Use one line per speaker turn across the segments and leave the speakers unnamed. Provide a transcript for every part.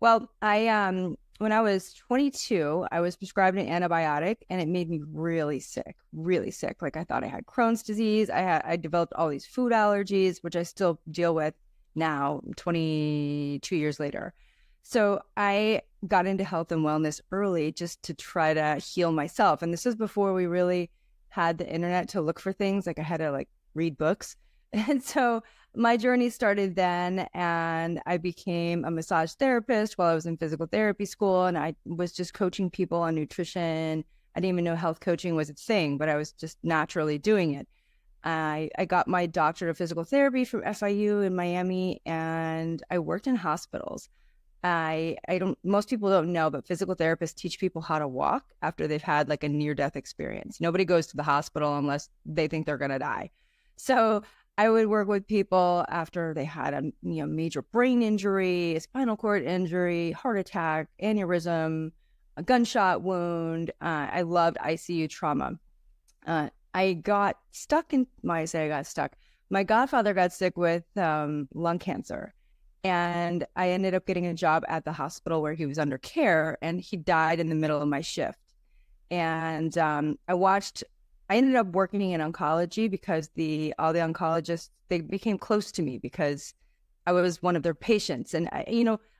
Well, when I was 22, I was prescribed an antibiotic and it made me really sick, really sick. Like I thought I had Crohn's disease. I developed all these food allergies, which I still deal with now, 22 years later. So I got into health and wellness early just to try to heal myself. And this was before we really had the internet to look for things. Like I had to like read books. And so my journey started then, and I became a massage therapist while I was in physical therapy school, and I was just coaching people on nutrition. I didn't even know health coaching was a thing, but I was just naturally doing it. I got my doctorate of physical therapy from FIU in Miami, and I worked in hospitals. I don't, most people don't know, but physical therapists teach people how to walk after they've had like a near death experience. Nobody goes to the hospital unless they think they're going to die. So I would work with people after they had a major brain injury, a spinal cord injury, heart attack, aneurysm, a gunshot wound. I loved ICU trauma. I got stuck in my say I got stuck. My godfather got sick with lung cancer, and I ended up getting a job at the hospital where he was under care, and he died in the middle of my shift. And I ended up working in oncology because all the oncologists, they became close to me because I was one of their patients. And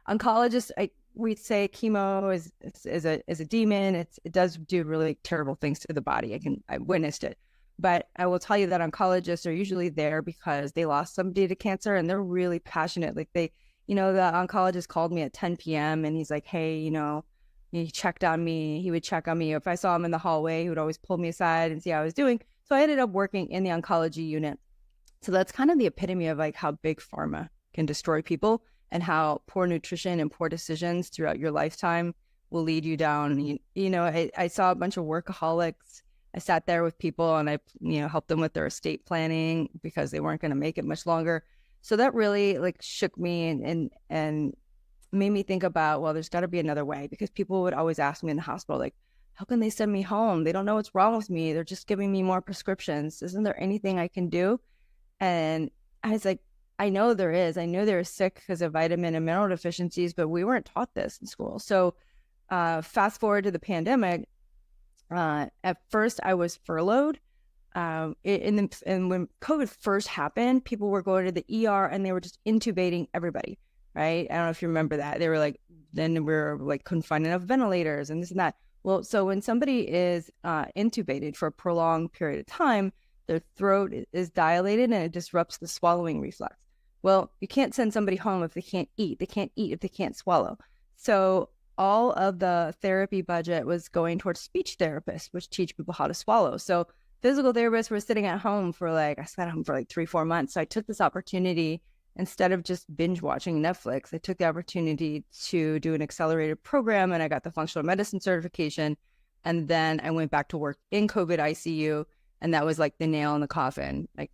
oncologists, we say chemo is a demon. It does do really terrible things to the body. I witnessed it. But I will tell you that oncologists are usually there because they lost somebody to cancer and they're really passionate. Like the oncologist called me at 10 p.m. and he's like, hey, he checked on me. He would check on me. If I saw him in the hallway, he would always pull me aside and see how I was doing. So I ended up working in the oncology unit. So that's kind of the epitome of like how big pharma can destroy people and how poor nutrition and poor decisions throughout your lifetime will lead you down. I saw a bunch of workaholics. I sat there with people and I, helped them with their estate planning because they weren't going to make it much longer. So that really like shook me and made me think about, well, there's got to be another way, because people would always ask me in the hospital, like, how can they send me home? They don't know what's wrong with me. They're just giving me more prescriptions. Isn't there anything I can do? And I was like, I know there is. I know they're sick because of vitamin and mineral deficiencies, but we weren't taught this in school. So fast forward to the pandemic. At first, I was furloughed. And when COVID first happened, people were going to the ER and they were just intubating everybody, right? I don't know if you remember that. They were like, then we were like, couldn't find enough ventilators and this and that. Well, so when somebody is intubated for a prolonged period of time, their throat is dilated and it disrupts the swallowing reflex. Well, you can't send somebody home if they can't eat. They can't eat if they can't swallow. So all of the therapy budget was going towards speech therapists, which teach people how to swallow. So physical therapists were sitting at home I sat at home for like 3-4 months. So I took this opportunity, instead of just binge watching Netflix, I took the opportunity to do an accelerated program and I got the functional medicine certification. And then I went back to work in COVID ICU. And that was like the nail in the coffin, like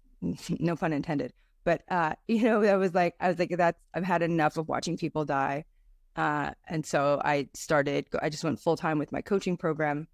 no pun intended. But, that was like, I was like, I've had enough of watching people die. And so I just went full time with my coaching program.